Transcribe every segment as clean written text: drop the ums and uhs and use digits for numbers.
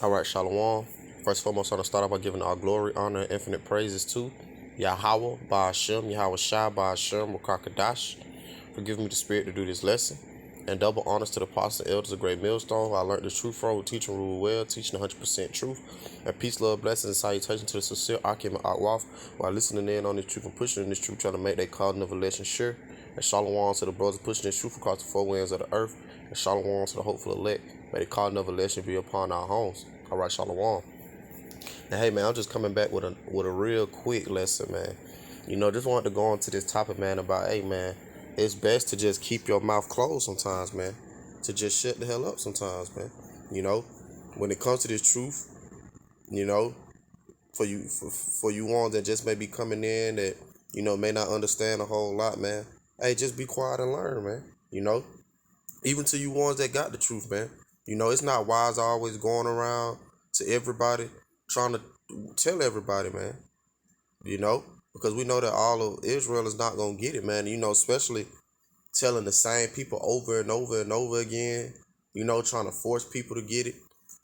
All right, Shalom. First and foremost, I want to start off by giving all glory, honor, and infinite praises to Yahweh, Ba'ashem, Yahweh Shai, Ba'ashem, Rakakadash, for giving me the spirit to do this lesson. And double honors to the apostles and elders of Great Millstone, who I learned the truth from, teaching rule well, teaching 100% truth. And peace, love, blessings, and salutation to the sincere Akim and Akwaf, while listening in on this truth and pushing in this truth, trying to make their calling of election sure. And Shalom to the brothers pushing this truth across the four winds of the earth. And Shalom to the hopeful elect. May the calling of election be upon our homes. All right, Shalom. And hey, man, I'm just coming back with a real quick lesson, man. Just wanted to go on to this topic, man, about, hey, man, it's best to just keep your mouth closed sometimes, man. To just shut the hell up sometimes, man. When it comes to this truth, for you ones that just may be coming in that, may not understand a whole lot, man. Hey, just be quiet and learn, man. Even to you ones that got the truth, man. It's not wise always going around to everybody trying to tell everybody, man. Because we know that all of Israel is not going to get it, man. Especially telling the same people over and over and over again, trying to force people to get it.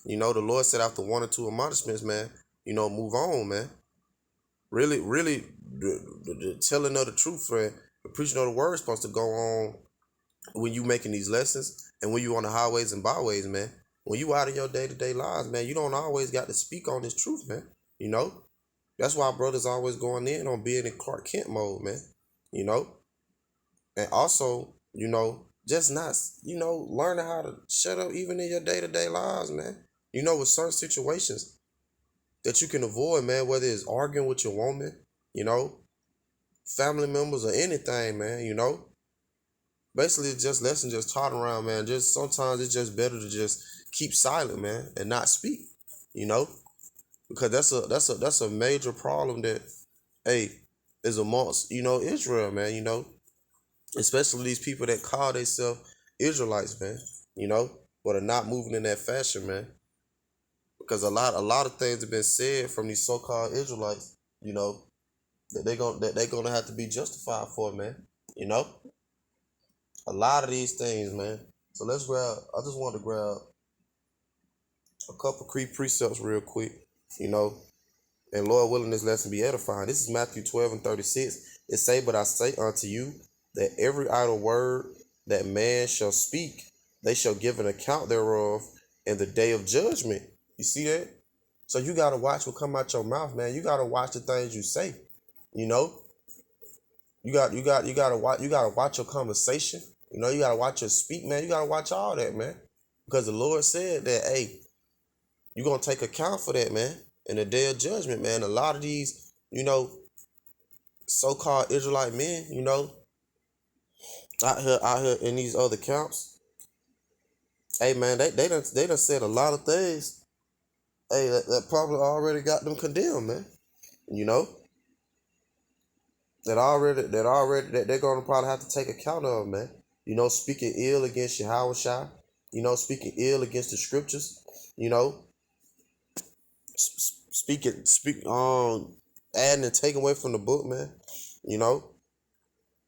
The Lord said after one or two admonishments, man, move on, man. Really, the telling of the truth, friend, the preaching of the word is supposed to go on when you making these lessons and when you on the highways and byways, man. When you out of your day-to-day lives, man, you don't always got to speak on this truth, man. That's why brothers always going in on being in Clark Kent mode, man. And also, just not, learning how to shut up even in your day-to-day lives, man. With certain situations that you can avoid, man, whether it's arguing with your woman, family members or anything, man, basically just lesson just taught around, man. Just sometimes it's just better to just keep silent, man, and not speak, because that's a major problem that, hey, is amongst, Israel, man, especially these people that call themselves Israelites, man, but are not moving in that fashion, man. Because a lot of things have been said from these so-called Israelites, that they're gonna have to be justified for, man. A lot of these things, man. So let's grab. I just want to grab a couple precepts real quick, and Lord willing, this lesson be edifying. This is Matthew 12 and 36. It say, "But I say unto you that every idle word that man shall speak, they shall give an account thereof in the day of judgment." You see that? So you gotta watch what come out your mouth, man. You gotta watch the things you say. You gotta watch your conversation. You gotta watch your speak, man. You gotta watch all that, man. Because the Lord said that, hey, you're gonna take account for that, man, in the day of judgment, man. A lot of these, so-called Israelite men, out here in these other camps, hey, man, they done said a lot of things, hey, that probably already got them condemned, man. That they're gonna probably have to take account of, man. Speaking ill against Yahweh Shai, speaking ill against the scriptures, adding and taking away from the book, man.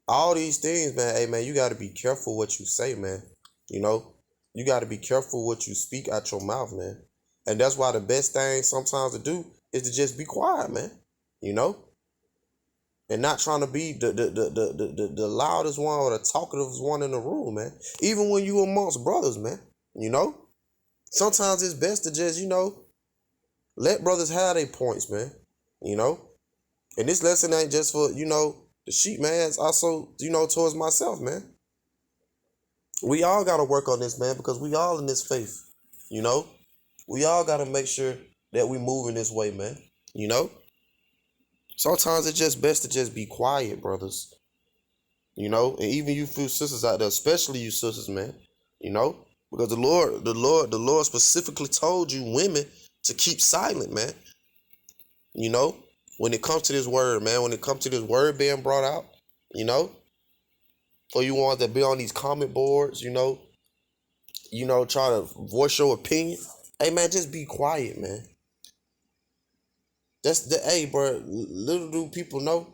All these things, man. Hey, man, you got to be careful what you say, man. You got to be careful what you speak out your mouth, man. And that's why the best thing sometimes to do is to just be quiet, man. And not trying to be the loudest one or the talkative one in the room, man. Even when you amongst brothers, man. Sometimes it's best to just, let brothers have their points, man. And this lesson ain't just for, the sheep, man. It's also, towards myself, man. We all got to work on this, man, because we all in this faith. We all got to make sure that we move in this way, man. Sometimes it's just best to just be quiet, brothers. And even you few sisters out there, especially you sisters, man. Because the Lord specifically told you women to keep silent, man. When it comes to this word, man, when it comes to this word being brought out, or you want to be on these comment boards, try to voice your opinion. Hey, man, just be quiet, man. Hey, bro, little do people know,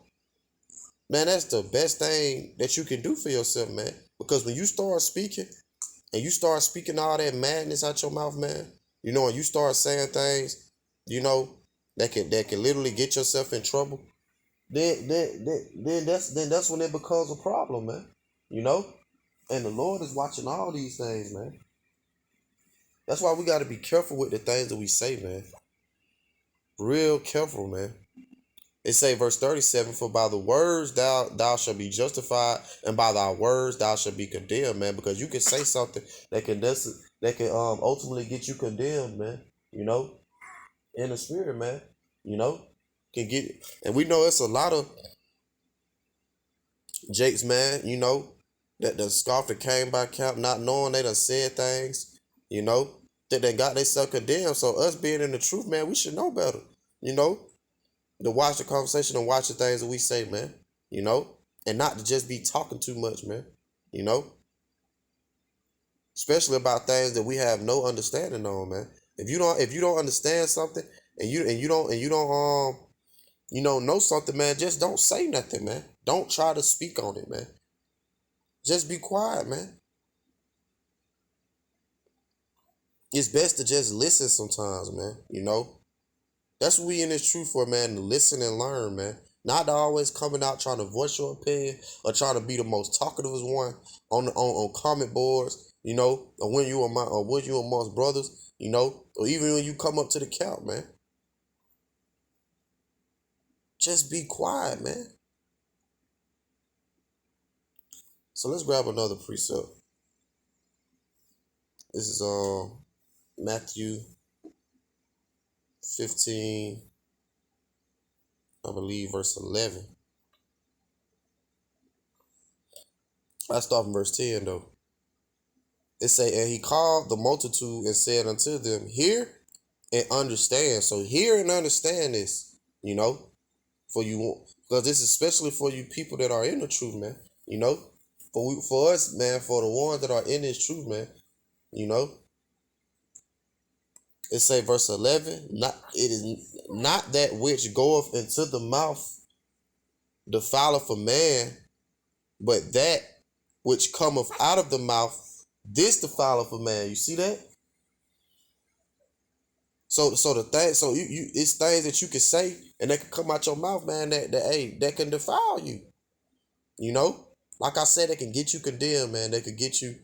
man, that's the best thing that you can do for yourself, man. Because when you start speaking, and you start speaking all that madness out your mouth, man, You know, and you start saying things, you know, that can literally get yourself in trouble, then that's when it becomes a problem, man. You know? And the Lord is watching all these things, man. That's why we gotta be careful with the things that we say, man. Real careful, man. It say verse 37, for by the words thou shalt be justified, and by thy words thou shalt be condemned, man. Because you can say something that can ultimately get you condemned, man. You know, in the spirit, man. You know, can get, and we know it's a lot of Jakes, man. You know, that the scoff that came by camp, not knowing they done said things. You know, that they got themselves condemned. So us being in the truth, man, we should know better. You know, to watch the conversation and watch the things that we say, man. You know, and not to just be talking too much, man. You know, especially about things that we have no understanding on, man. If you don't understand something, and you don't know something, man, just don't say nothing, man. Don't try to speak on it, man. Just be quiet, man. It's best to just listen sometimes, man. You know, that's what we in this truth for, man. To listen and learn, man. Not to always coming out trying to voice your opinion or trying to be the most talkative one on comment boards, you know, or when you amongst brothers, you know, or even when you come up to the count, man. Just be quiet, man. So let's grab another precept. This is Matthew 15, I believe, verse 11. I start from verse 10 though. It say, and he called the multitude and said unto them, hear and understand. So hear and understand this, you know, for you, because this is especially for you people that are in the truth, man. You know, for us, man, for the ones that are in this truth, man. You know, it say verse 11, not it is not that which goeth into the mouth defileth a man, but that which cometh out of the mouth, this defileth a man. You see that? So the thing, so you it's things that you can say and that can come out your mouth, man, that can defile you. You know? Like I said, they can get you condemned, man. They could get you,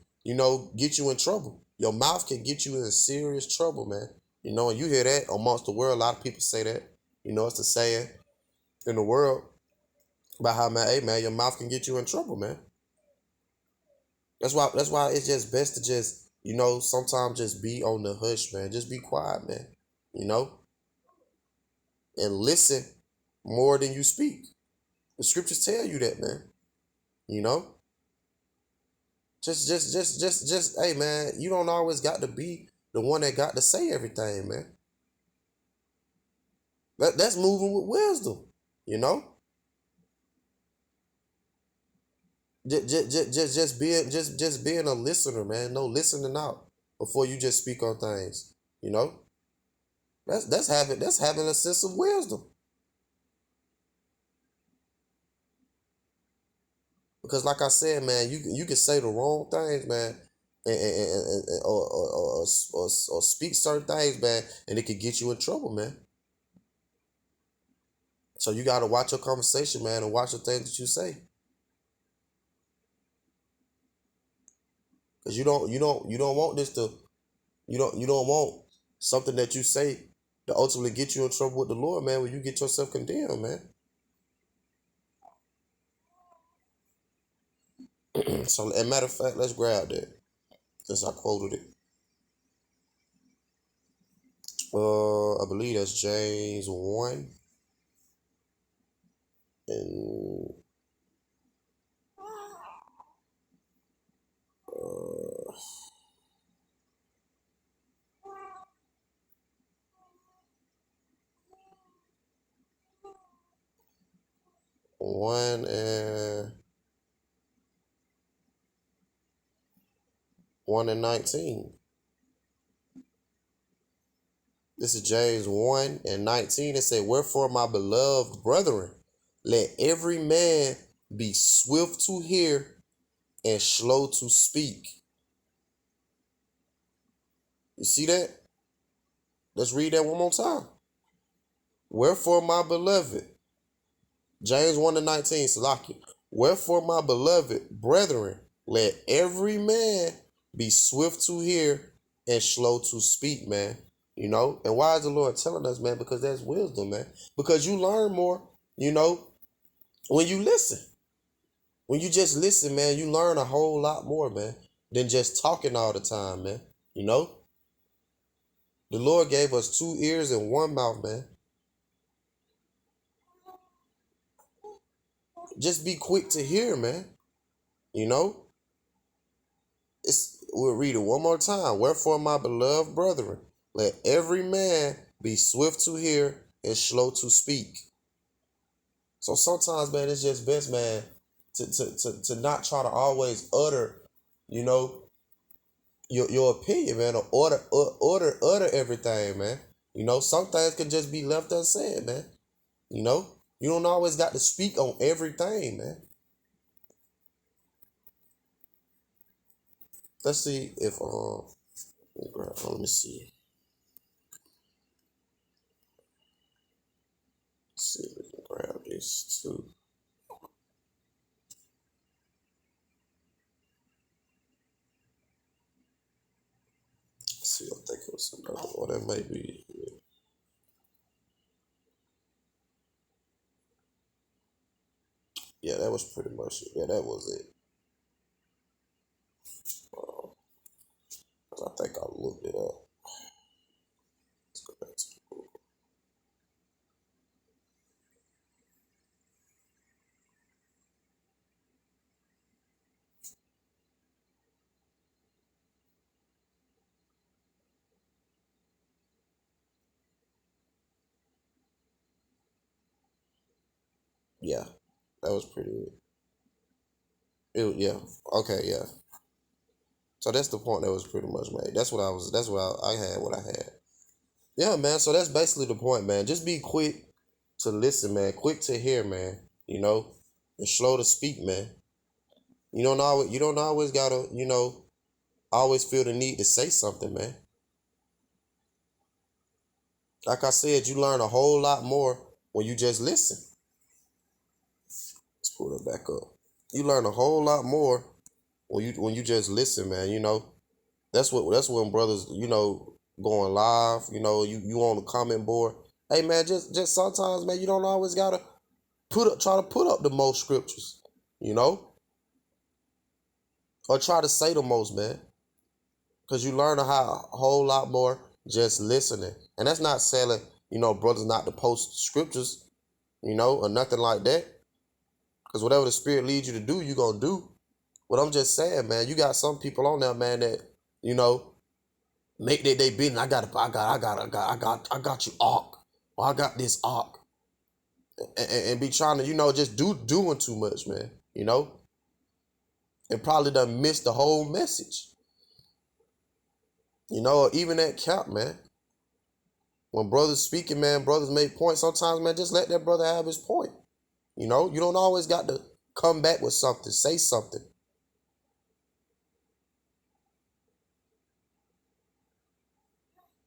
get you in trouble. Your mouth can get you in serious trouble, man. You know, and you hear that amongst the world. A lot of people say that. You know, it's the saying in the world about how, man, hey man, your mouth can get you in trouble, man. That's why it's just best to just, sometimes just be on the hush, man. Just be quiet, man. You know? And listen more than you speak. The scriptures tell you that, man. You know? Just, hey, man, you don't always got to be the one that got to say everything, man. That's moving with wisdom, you know? Just being a listener, man. No listening out before you just speak on things, you know? That's having a sense of wisdom. Because like I said, man, you can say the wrong things, man, or speak certain things, man, and it could get you in trouble, man. So you gotta watch your conversation, man, and watch the things that you say. Cause you don't want this to you don't want something that you say to ultimately get you in trouble with the Lord, man, when you get yourself condemned, man. So as a matter of fact, let's grab that. Since I quoted it. I believe that's James 1 and 1 and 1 and 19. This is James 1 and 19. It said, wherefore, my beloved brethren, let every man be swift to hear and slow to speak. You see that? Let's read that one more time. Wherefore, my beloved, James 1 and 19, Salaki. Wherefore, my beloved brethren, let every man be swift to hear and slow to speak, man. You know, and why is the Lord telling us, man? Because that's wisdom, man. Because you learn more, you know, when you listen. When you just listen, man, you learn a whole lot more, man, than just talking all the time, man. You know? The Lord gave us 2 ears and 1 mouth, man. Just be quick to hear, man. You know? We'll read it one more time. Wherefore, my beloved brethren, let every man be swift to hear and slow to speak. So sometimes, man, it's just best, man, to not try to always utter, you know, your opinion, man, or utter everything, man. You know, some things can just be left unsaid, man. You know, you don't always got to speak on everything, man. Let's see if let me see. Let's see if we can grab this too. Let's see, I think it was another one that may be. Yeah, that was pretty much it. Yeah, that was it. I think I looked it up. Let's go back to the book. Yeah, that was pretty it. Yeah. Okay. Yeah. So that's the point that was pretty much made. That's what I was. That's what I had. What I had. Yeah, man. So that's basically the point, man. Just be quick to listen, man. Quick to hear, man. You know, and slow to speak, man. You don't always gotta, you know, always feel the need to say something, man. Like I said, you learn a whole lot more when you just listen. Let's pull it back up. You learn a whole lot more when you just listen, man. You know, that's when brothers, you know, going live. You know, you on the comment board. Hey, man, just sometimes, man, you don't always gotta try to put up the most scriptures. You know, or try to say the most, man. Because you learn a whole lot more just listening. And that's not selling, you know, brothers not to post scriptures, you know, or nothing like that. Because whatever the Spirit leads you to do, you're going to do. But I'm just saying, man, you got some people on there, man, that, you know, make they been, I got you ark. Or I got this ark. And be trying to, you know, just doing too much, man, you know. And probably done missed the whole message. You know, or even that cap, man. When brothers speaking, man, brothers make points. Sometimes, man, just let that brother have his point. You know, you don't always got to come back with something, say something.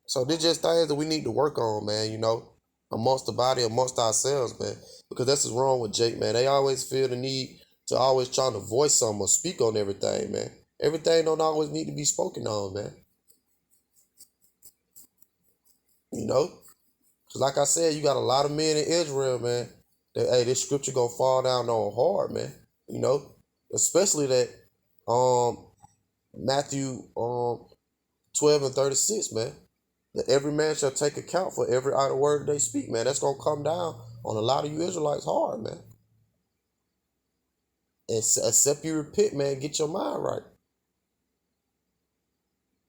So these just things that we need to work on, man, you know, amongst the body, amongst ourselves, man. Because that's what's wrong with Jake, man. They always feel the need to always trying to voice something or speak on everything, man. Everything don't always need to be spoken on, man. You know? Because like I said, you got a lot of men in Israel, man, that, hey, this scripture gonna fall down on hard, man. You know? Especially that Matthew 12 and 36, man. That every man shall take account for every idle word they speak, man. That's gonna come down on a lot of you Israelites hard, man. And except you repent, man, get your mind right.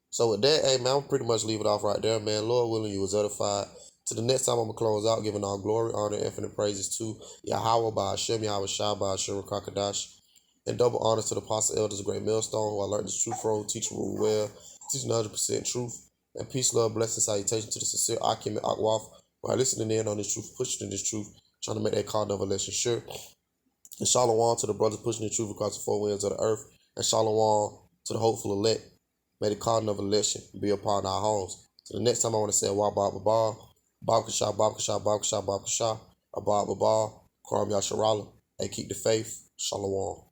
So with that, hey man, I'm pretty much leave it off right there, man. Lord willing, you was edified. To the next time, I'm gonna close out, giving all glory, honor, and infinite praises to Yahweh by Hashem, Yahweh Shai by Hashem Kakadash. And double honors to the apostle elders, great millstone, who I learned this truth from, teaching rule well, teaching 100% truth. And peace, love, blessing, salutation to the sincere Akim and Akwaf, who are listening in on this truth, pushing in this truth, trying to make that call never less sure. And shalom to the brothers pushing the truth across the four winds of the earth. And shalom to the hopeful elect. May the call of election be upon our homes. So the next time I want to say Wah Bob Babal, Bob Kasha, Bob Kasha, Bob Kasha, Bob Kasha, Abab Babal, Kwam Yasharala. Hey, keep the faith. Shalom.